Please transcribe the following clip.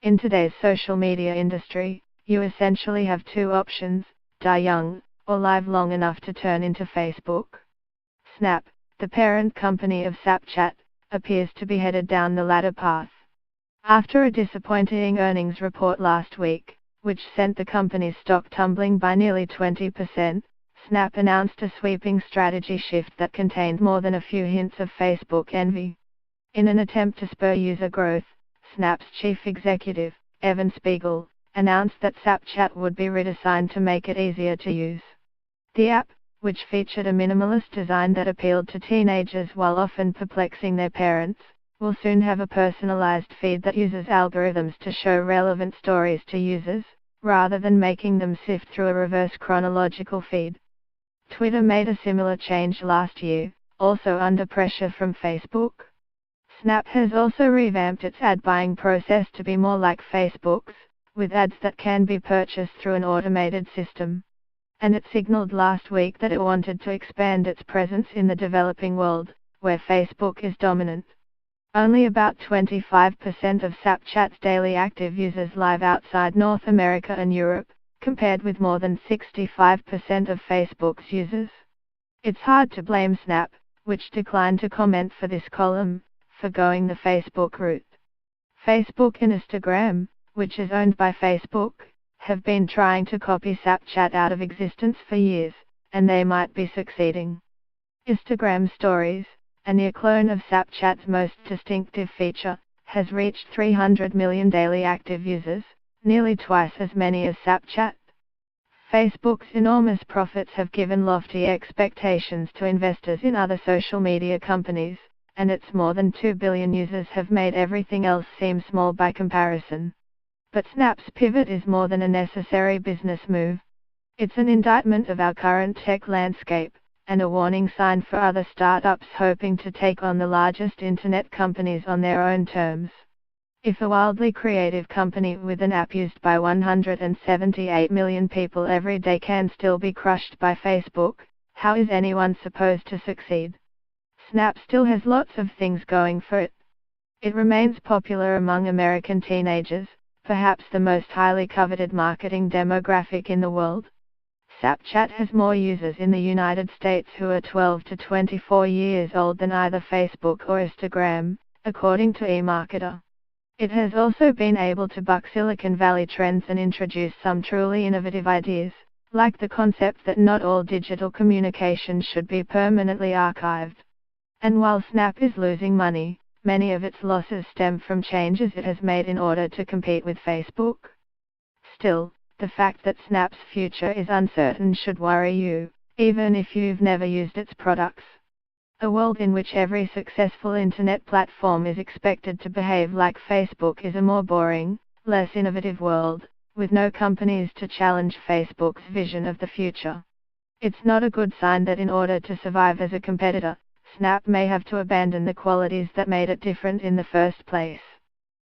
In today's social media industry, you essentially have two options: die young, or live long enough to turn into Facebook. Snap, the parent company of Snapchat, appears to be headed down the latter path. After a disappointing earnings report last week, which sent the company's stock tumbling by nearly 20%, Snap announced a sweeping strategy shift that contained more than a few hints of Facebook envy. In an attempt to spur user growth, Snap's chief executive, Evan Spiegel, announced that Snapchat would be redesigned to make it easier to use. The app, which featured a minimalist design that appealed to teenagers while often perplexing their parents, will soon have a personalized feed that uses algorithms to show relevant stories to users, rather than making them sift through a reverse chronological feed. Twitter made a similar change last year, also under pressure from Facebook. Snap has also revamped its ad buying process to be more like Facebook's, with ads that can be purchased through an automated system. And it signaled last week that it wanted to expand its presence in the developing world, where Facebook is dominant. Only about 25% of Snapchat's daily active users live outside North America and Europe, compared with more than 65% of Facebook's users. It's hard to blame Snap, which declined to comment for this column, for going the Facebook route. Facebook and Instagram, which is owned by Facebook, have been trying to copy Snapchat out of existence for years, and they might be succeeding. Instagram Stories, a near clone of Snapchat's most distinctive feature, has reached 300 million daily active users, nearly twice as many as Snapchat. Facebook's enormous profits have given lofty expectations to investors in other social media companies, and its more than 2 billion users have made everything else seem small by comparison. But Snap's pivot is more than a necessary business move. It's an indictment of our current tech landscape, and a warning sign for other startups hoping to take on the largest internet companies on their own terms. If a wildly creative company with an app used by 178 million people every day can still be crushed by Facebook, how is anyone supposed to succeed? Snap still has lots of things going for it. It remains popular among American teenagers, perhaps the most highly coveted marketing demographic in the world. Snapchat has more users in the United States who are 12 to 24 years old than either Facebook or Instagram, according to eMarketer. It has also been able to buck Silicon Valley trends and introduce some truly innovative ideas, like the concept that not all digital communication should be permanently archived. And while Snap is losing money, many of its losses stem from changes it has made in order to compete with Facebook. Still, the fact that Snap's future is uncertain should worry you, even if you've never used its products. A world in which every successful internet platform is expected to behave like Facebook is a more boring, less innovative world, with no companies to challenge Facebook's vision of the future. It's not a good sign that in order to survive as a competitor, Snap may have to abandon the qualities that made it different in the first place.